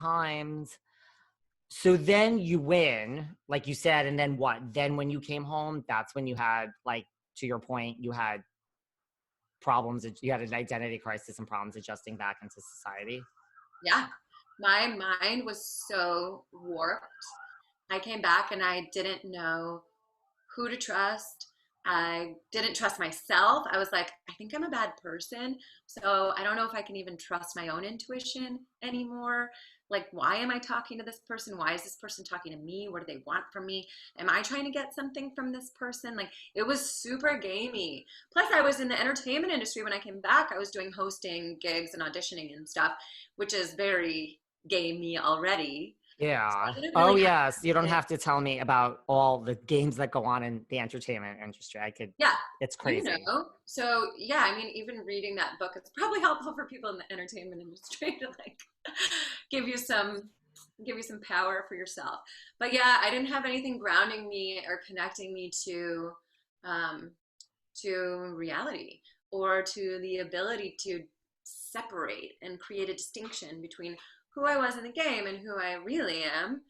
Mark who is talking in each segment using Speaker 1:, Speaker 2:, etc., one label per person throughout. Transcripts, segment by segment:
Speaker 1: times. So then you win, like you said, and then what? Then when you came home, that's when you had, like, to your point, you had problems. You had an identity crisis and problems adjusting back into society.
Speaker 2: Yeah. My mind was so warped. I came back and I didn't know who to trust. I didn't trust myself. I was like, I think I'm a bad person. So I don't know if I can even trust my own intuition anymore. Like, why am I talking to this person? Why is this person talking to me? What do they want from me? Am I trying to get something from this person? Like, it was super gamey. Plus, I was in the entertainment industry when I came back. I was doing hosting gigs and auditioning and stuff, which is very gamey already. So
Speaker 1: Yeah.
Speaker 2: I didn't
Speaker 1: Oh,
Speaker 2: really have
Speaker 1: yes. You don't
Speaker 2: it.
Speaker 1: have to tell me about all the games that go on in the entertainment industry.
Speaker 2: Yeah,
Speaker 1: It's
Speaker 2: you
Speaker 1: crazy.
Speaker 2: know. So yeah, I mean, even reading that book, it's probably helpful for people in the entertainment industry to like give you some give you some power for yourself. But yeah, I didn't have anything grounding me or connecting me um, to reality or to the ability to separate and create a distinction between who I was in the game and who I really am.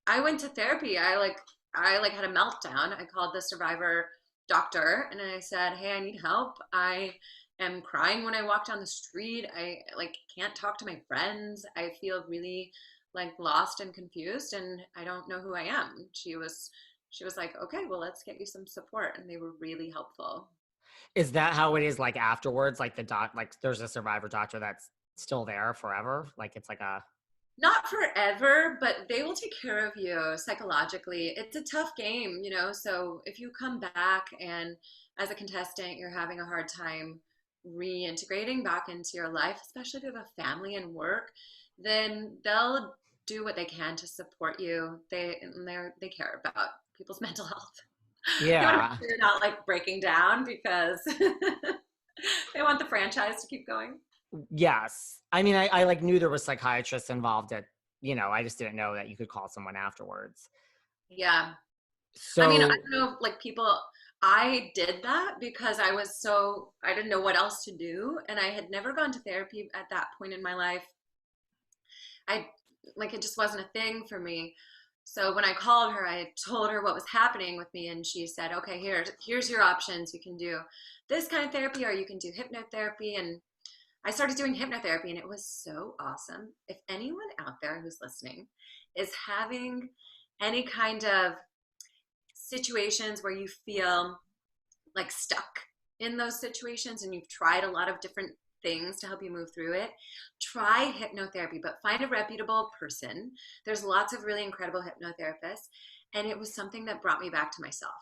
Speaker 2: I went to therapy. I had a meltdown. I called the survivor doctor and I said, "Hey, I need help. I am crying when I walk down the street. I like can't talk to my friends. I feel really like lost and confused and I don't know who I am." She was like, "Okay, well, let's get you some support." And they were really helpful.
Speaker 1: Is that how it is, like, afterwards? Like, like, there's a survivor doctor that's still there forever? Like, it's like a,
Speaker 2: Not forever, but they will take care of you psychologically. It's a tough game, you know. So if you come back and as a contestant, you're having a hard time reintegrating back into your life, especially if you have a family and work, then they'll do what they can to support you. They care about people's mental health. They want to make
Speaker 1: yeah.
Speaker 2: sure you're not like breaking down because they want the franchise to keep going.
Speaker 1: Yes. I mean, I like knew there was psychiatrists involved I just didn't know that you could call someone afterwards.
Speaker 2: Yeah. I mean, I
Speaker 1: So,
Speaker 2: don't know if like people, I did that because I didn't know what else to do. And I had never gone to therapy at that point in my life. I, like, it just wasn't a thing for me. So when I called her, I told her what was happening with me. And she said, okay, here's your options. You can do this kind of therapy or you can do hypnotherapy. And I started doing hypnotherapy and it was so awesome. If anyone out there who's listening is having any kind of situations where you feel like stuck in those situations and you've tried a lot of different things to help you move through it, try hypnotherapy, but find a reputable person. There's lots of really incredible hypnotherapists. And it was something that brought me back to myself.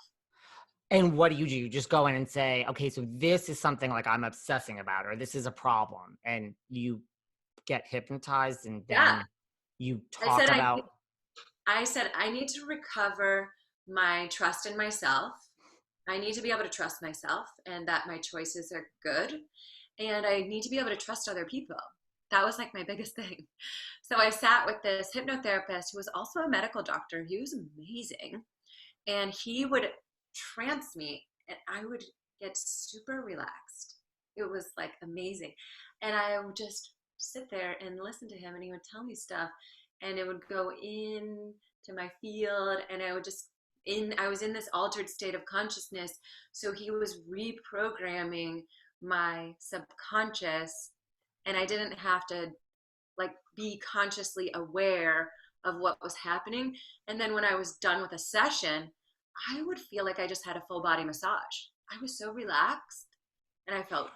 Speaker 1: and what do? You just go in and say, okay, so this is something like I'm obsessing about, or this is a problem, and you get hypnotized, and
Speaker 2: Yeah.
Speaker 1: then you
Speaker 2: I
Speaker 1: talk
Speaker 2: said, I,
Speaker 1: about,
Speaker 2: I said, I need to recover my trust in myself. I need to be able to trust myself and that my choices are good. And I need to be able to trust other people. That was like my biggest thing. So I sat with this hypnotherapist who was also a medical doctor. He was amazing. And he would trance me and I would get super relaxed. It was like amazing. And I would just sit there and listen to him and he would tell me stuff and it would go in to my field and I was in this altered state of consciousness. So he was reprogramming my subconscious and I didn't have to like be consciously aware of what was happening. And then when I was done with a session, I would feel like I just had a full body massage. I was so relaxed and I felt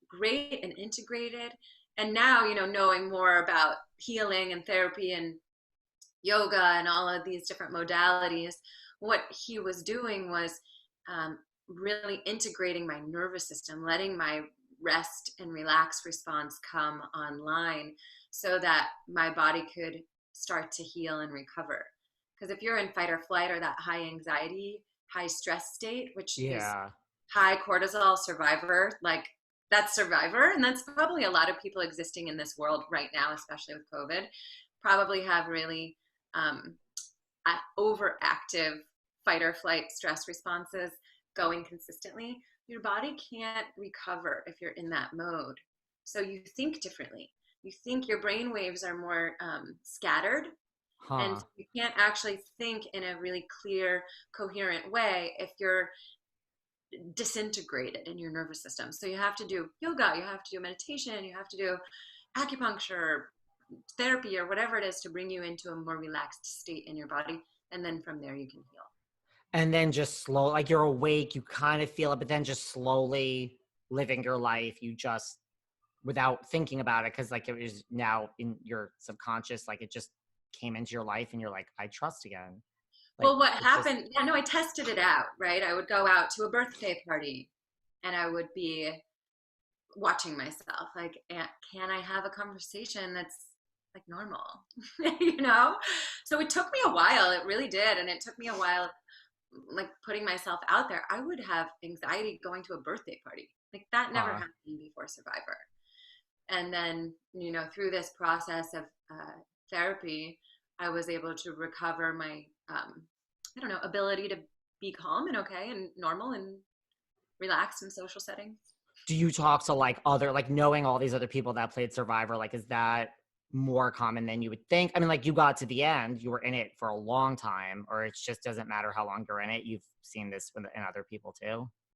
Speaker 2: great and integrated. And now, you know, knowing more about healing and therapy and yoga and all of these different modalities, what he was doing was really integrating my nervous system, letting my rest and relax response come online so that my body could start to heal and recover. Because if you're in fight or flight or that high anxiety, high stress state, which is
Speaker 1: yeah.
Speaker 2: high cortisol survivor, like that's survivor. And that's probably a lot of people existing in this world right now, especially with COVID, probably have really um, overactive fight or flight stress responses going consistently. Your body can't recover if you're in that mode. So you think differently. you think your brain waves are more scattered, and
Speaker 1: Huh.
Speaker 2: you can't actually think in a really clear, coherent way if you're disintegrated in your nervous system. So you have to do yoga, you have to do meditation, you have to do acupuncture, therapy, or whatever it is to bring you into a more relaxed state in your body. And then from there, you can heal.
Speaker 1: And then just slow, like you're awake, you kind of feel it, but then just slowly living your life, you just, without thinking about it, because like it was now in your subconscious, like it just came into your life and you're like, I trust again. Like
Speaker 2: Well, what
Speaker 1: it's just,
Speaker 2: happened, yeah, no, I tested it out, right? I would go out to a birthday party and I would be watching myself like, can I have a conversation that's like normal? You know? So it took me a while, it really did. And it took me a while, like putting myself out there. I would have anxiety going to a birthday party. Like that never
Speaker 1: huh.
Speaker 2: happened before Survivor. And then, you know, through this process of therapy, I was able to recover my, I don't know, ability to be calm and okay and normal and relaxed in social settings.
Speaker 1: Do you talk to like other, like knowing all these other people that played Survivor, like is that more common than you would think? I mean, like you got to the end, you were in it for a long time, or it just doesn't matter how long you're in it. You've seen this in other people too.